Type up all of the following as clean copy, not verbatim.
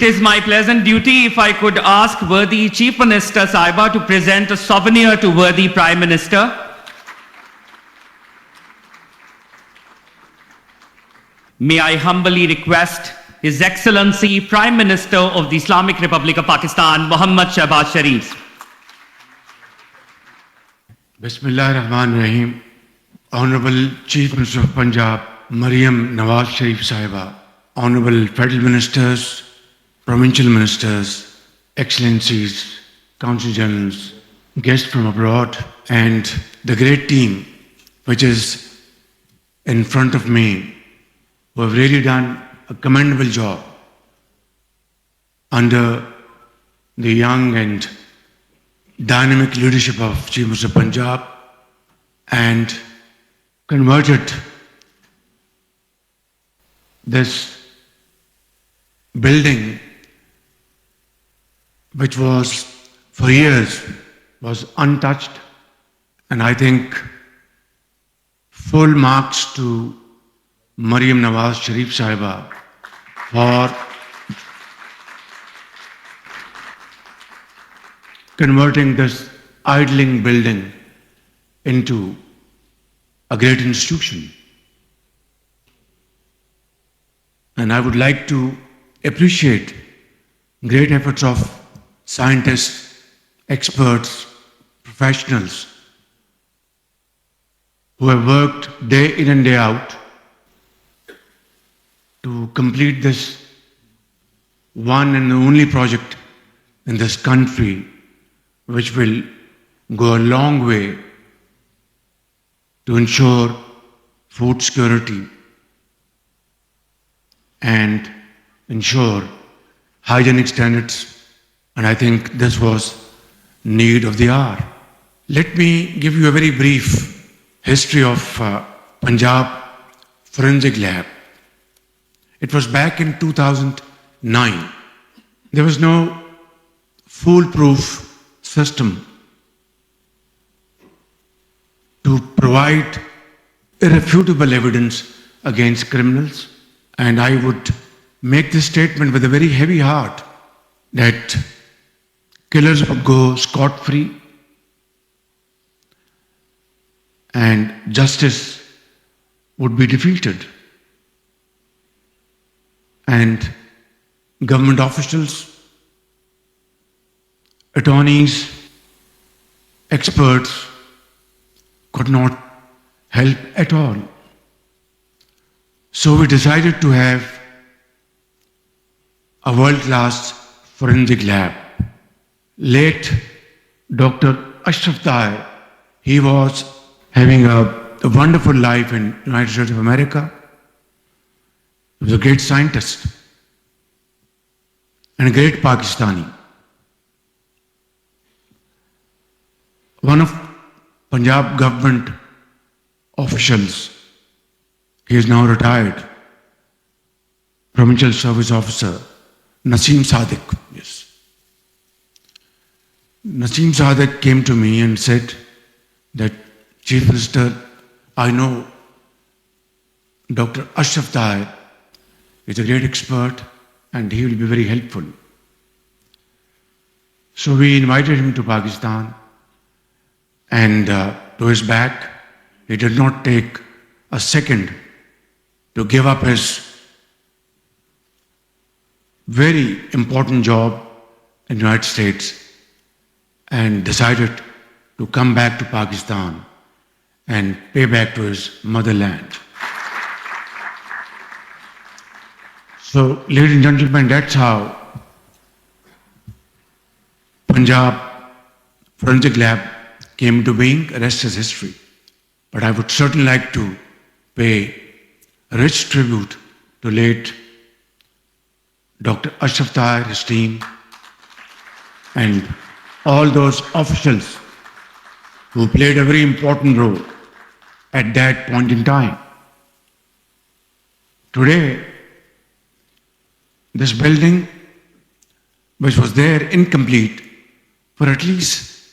It is my pleasant duty if I could ask worthy Chief Minister Sahiba to present a souvenir to worthy Prime Minister. May I humbly request His Excellency Prime Minister of the Islamic Republic of Pakistan, Mohammad Shehbaz Sharif. Bismillah ar-Rahman ar-Rahim. Honorable Chief Minister of Punjab, Maryam Nawaz Sharif Sahiba, Honorable Federal Ministers, Provincial Ministers, Excellencies, Council Generals, guests from abroad, and the great team which is in front of me, who have really done a commendable job under the young and dynamic leadership of Chief Minister of Punjab, and converted this building, which was for years was untouched, and I think full marks to Maryam Nawaz Sharif Sahiba for converting this idling building into a great institution. And I would like to appreciate great efforts of scientists, experts, professionals who have worked day in and day out to complete this one and only project in this country, which will go a long way to ensure food security and ensure hygienic standards, and I think this was need of the hour. Let me give you a very brief history of Punjab Forensic Lab. It was back in 2009. There was no foolproof system to provide irrefutable evidence against criminals. And I would make this statement with a very heavy heart that killers would go scot-free and justice would be defeated. And government officials, attorneys, experts could not help at all. So we decided to have a world-class forensic lab. Late Dr. Ashraf Tahir, he was having a wonderful life in the United States of America. He was a great scientist and a great Pakistani. One of Punjab government officials, he is now retired, Provincial Service Officer, Naseem Sadiq. Yes. Naseem Sadiq came to me and said that, Chief Minister, I know Dr. Ashraf Tahir is a great expert and he will be very helpful. So we invited him to Pakistan, and to his back, he did not take a second to give up his very important job in the United States and decided to come back to Pakistan and pay back to his motherland. So, ladies and gentlemen, that's how Punjab Forensic Lab came to being. The rest is history. But I would certainly like to pay a rich tribute to late Dr. Ashraf Tahir, his team, and all those officials who played a very important role at that point in time. Today, this building, which was there incomplete for at least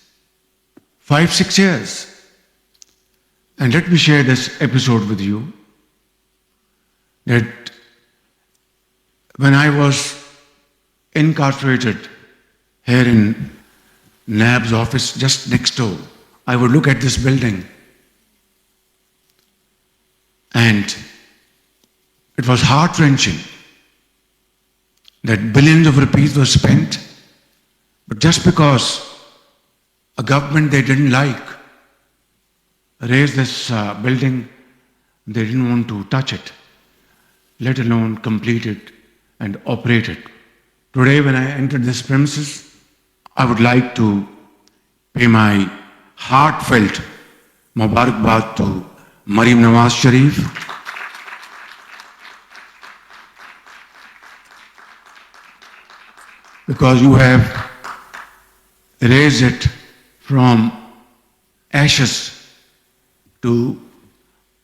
5-6 years. And let me share this episode with you, that when I was incarcerated here in NAB's office just next door, I would look at this building and it was heart-wrenching that billions of rupees were spent, but just because a government they didn't like raised this building, they didn't want to touch it, let alone complete it and operate it. Today, when I entered this premises, I would like to pay my heartfelt Mubarakbad to Maryam Nawaz Sharif, because you have raised it from ashes to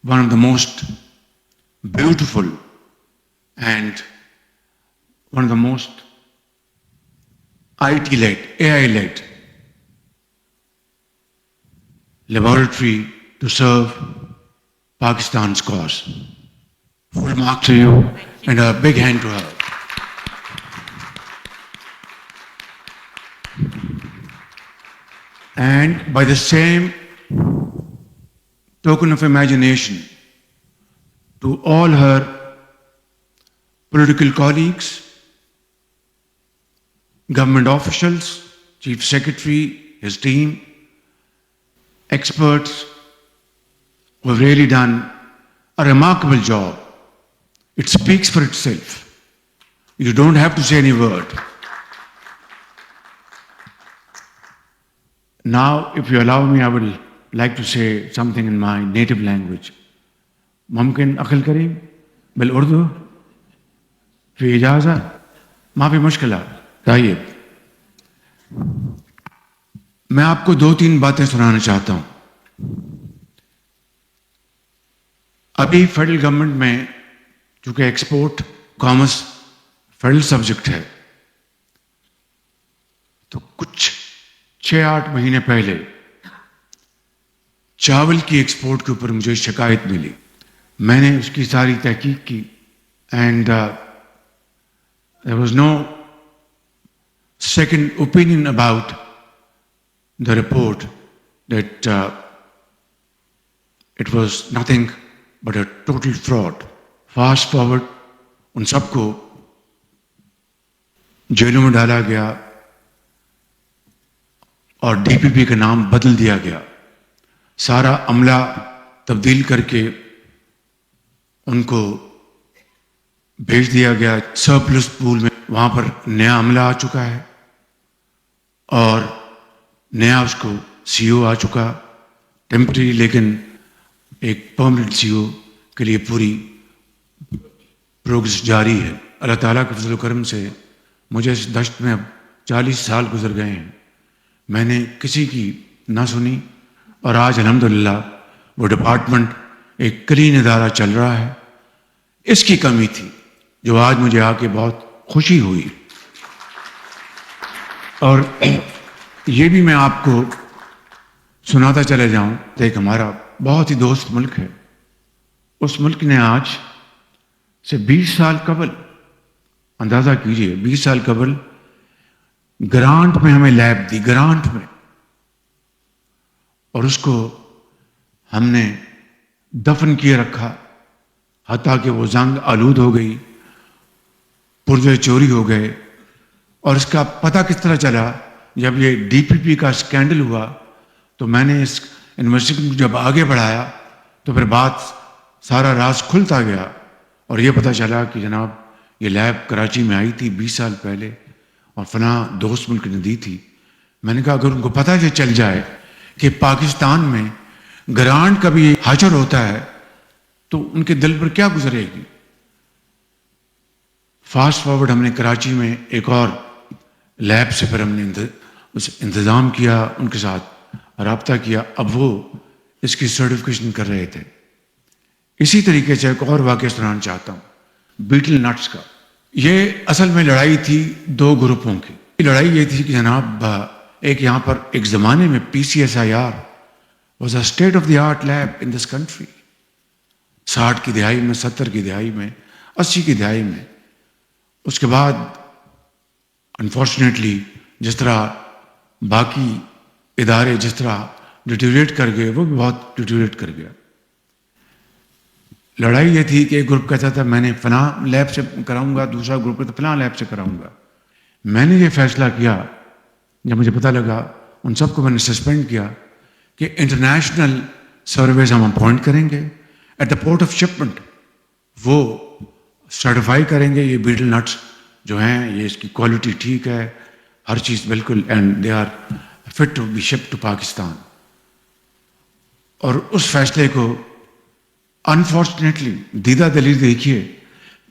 one of the most beautiful and one of the most IT-led, AI-led laboratory to serve Pakistan's cause. Full mark to you and a big hand to her. And by the same token of imagination, to all her political colleagues, government officials, Chief Secretary, his team, experts who have really done a remarkable job. It speaks for itself. You don't have to say any word. Now, if you allow me, I would like to say something in my native language. ممکن عقل کریم بالأردو في إجازة ما في مشكلة. طيب میں آپ کو 2-3 باتیں سنانا چاہتا ہوں. ابھی فیڈرل گورنمنٹ میں چونکہ ایکسپورٹ کامرس فیڈرل سبجیکٹ ہے تو کچھ 6-8 مہینے پہلے چاول کی ایکسپورٹ کے اوپر مجھے شکایت ملی. میں نے اس کی ساری تحقیق کی and there was no second opinion about the report that it was nothing but a total fraud. Fast forward, ان سب کو جیلوں میں ڈالا گیا اور ڈی پی پی کا نام بدل دیا گیا. سارا عملہ تبدیل کر کے ان کو بھیج دیا گیا سرپلس پول میں. وہاں پر نیا عملہ آ چکا ہے اور نیا اس کو سی او آ چکا ٹیمپرری, لیکن ایک پرماننٹ سی او کے لیے پوری پروگرس جاری ہے. اللہ تعالیٰ کے فضل و کرم سے مجھے اس دشت میں اب 40 سال گزر گئے ہیں, میں نے کسی کی نہ سنی, اور آج الحمدللہ وہ ڈپارٹمنٹ ایک کلین ادارہ چل رہا ہے. اس کی کمی تھی جو آج مجھے آ کے بہت خوشی ہوئی. اور یہ بھی میں آپ کو سناتا چلے جاؤں, ایک ہمارا بہت ہی دوست ملک ہے, اس ملک نے آج سے 20 سال قبل, اندازہ کیجئے 20 سال قبل گرانٹ میں ہمیں لیب دی, گرانٹ میں, اور اس کو ہم نے دفن کیے رکھا حتیٰ کہ وہ زنگ آلود ہو گئی, پرزے چوری ہو گئے. اور اس کا پتہ کس طرح چلا؟ جب یہ ڈی پی پی کا اسکینڈل ہوا تو میں نے اس یونیورسٹی کو جب آگے بڑھایا تو پھر بات سارا راز کھلتا گیا اور یہ پتہ چلا کہ جناب یہ لیب کراچی میں آئی تھی 20 سال پہلے اور فلاں دوست ملک نے دی تھی. میں نے کہا اگر ان کو پتہ یہ چل جائے کہ پاکستان میں گرانٹ کا بھی حاصل ہوتا ہے تو ان کے دل پر کیا گزرے گی. فاسٹ فارورڈ ہم نے کراچی میں ایک اور لیب سے پھر ہم نے انتظام کیا, ان کے ساتھ رابطہ کیا. اب وہ اس کی سرٹیفکیشن کر رہے تھے. اسی طریقے سے ایک اور واقعہ سنانا چاہتا ہوں بیٹل نٹس کا. یہ اصل میں لڑائی تھی 2 گروپوں کی. لڑائی یہ تھی کہ جناب ایک یہاں پر ایک زمانے میں PCSIR was a state of the art lab in this country. 60 کی دہائی میں, 70 کی دہائی میں, 80 کی دہائی میں. اس کے بعد انفارچونیٹلی جس طرح باقی ادارے جس طرح ڈیٹیوریٹ کر گئے وہ بھی بہت ڈیٹیوریٹ کر گیا. لڑائی یہ تھی کہ ایک گروپ کہتا تھا میں نے فلاں لیب سے کراؤں گا, دوسرا گروپ کہتا فلاں لیب سے کراؤں گا. میں نے یہ فیصلہ کیا جب مجھے پتہ لگا, ان سب کو میں نے سسپینڈ کیا کہ انٹرنیشنل سرویز ہم اپوائنٹ کریں گے at the port of shipment. وہ سرٹیفائی کریں گے یہ بیٹل نٹس جو ہیں یہ اس کی کوالٹی ٹھیک ہے, ہر چیز بالکل, and they are fit to be ship to Pakistan. اور اس فیصلے کو انفارچونیٹلی دیدہ دلیل دیکھیے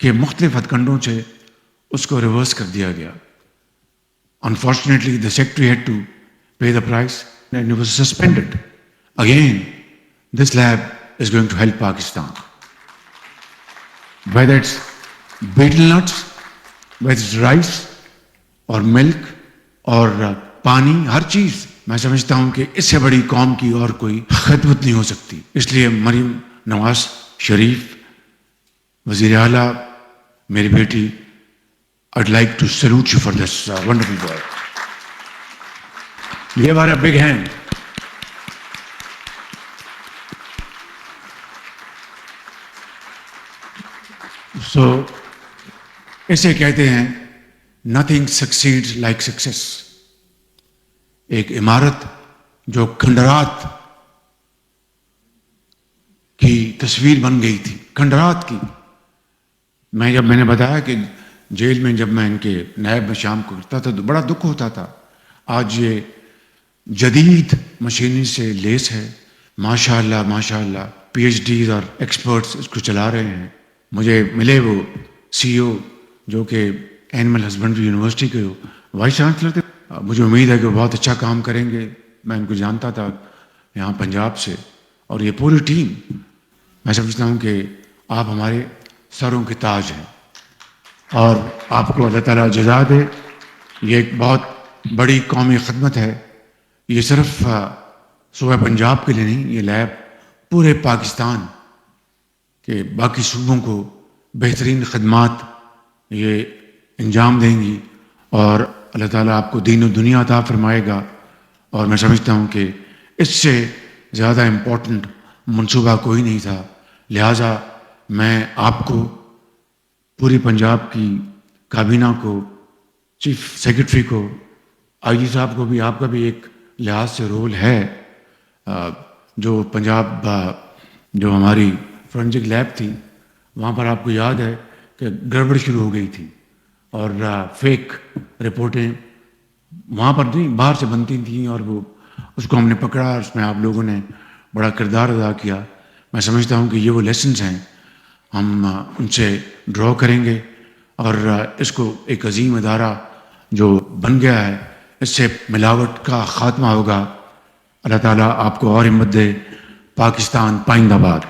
کہ مختلف ہتھ کنڈوں سے اس کو ریورس کر دیا گیا. Unfortunately, the secretary had to pay the price and he was suspended. Again, this lab is going to help Pakistan. Whether it's betel nuts, whether it's rice or milk or پانی, ہر چیز میں سمجھتا ہوں کہ اس سے بڑی قوم کی اور کوئی خدمت نہیں ہو سکتی. اس لیے مریم نواز شریف وزیر اعلیٰ, میری بیٹی, I'd like to salute you for this wonderful work. Give her a big hand. So, اسے کہتے ہیں nothing succeeds like success. ایک عمارت جو کھنڈرات کی تصویر بن گئی تھی, کھنڈرات کی. میں نے بتایا کہ جیل میں جب میں ان کے نائب میں شام کو کرتا تھا تو بڑا دکھ ہوتا تھا. آج یہ جدید مشینری سے لیس ہے, ماشاء اللہ پی ایچ ڈیز اور ایکسپرٹس اس کو چلا رہے ہیں. مجھے ملے وہ سی او جو کہ اینیمل ہسبینڈری یونیورسٹی کے وائس چانسلر تھے. مجھے امید ہے کہ وہ بہت اچھا کام کریں گے. میں ان کو جانتا تھا یہاں پنجاب سے, اور یہ پوری ٹیم, میں سمجھتا ہوں کہ آپ ہمارے سروں کے تاج ہیں اور آپ کو اللہ تعالیٰ جزا دے. یہ ایک بہت بڑی قومی خدمت ہے. یہ صرف صوبہ پنجاب کے لیے نہیں, یہ لیب پورے پاکستان کے باقی صوبوں کو بہترین خدمات یہ انجام دیں گی, اور اللہ تعالیٰ آپ کو دین و دنیا عطا فرمائے گا. اور میں سمجھتا ہوں کہ اس سے زیادہ امپورٹنٹ منصوبہ کوئی نہیں تھا. لہٰذا میں آپ کو, پوری پنجاب کی کابینہ کو, چیف سیکرٹری کو, آئی جی صاحب کو بھی, آپ کا بھی ایک لحاظ سے رول ہے. جو پنجاب جو ہماری فورنزک لیب تھی وہاں پر آپ کو یاد ہے کہ گڑبڑ شروع ہو گئی تھی اور فیک رپورٹیں وہاں پر نہیں باہر سے بنتی تھیں, اور وہ اس کو ہم نے پکڑا, اس میں آپ لوگوں نے بڑا کردار ادا کیا. میں سمجھتا ہوں کہ یہ وہ لیسنز ہیں, ہم ان سے ڈرا کریں گے اور اس کو ایک عظیم ادارہ جو بن گیا ہے اس سے ملاوٹ کا خاتمہ ہوگا. اللہ تعالیٰ آپ کو اور ہمت دے. پاکستان پائندہ باد.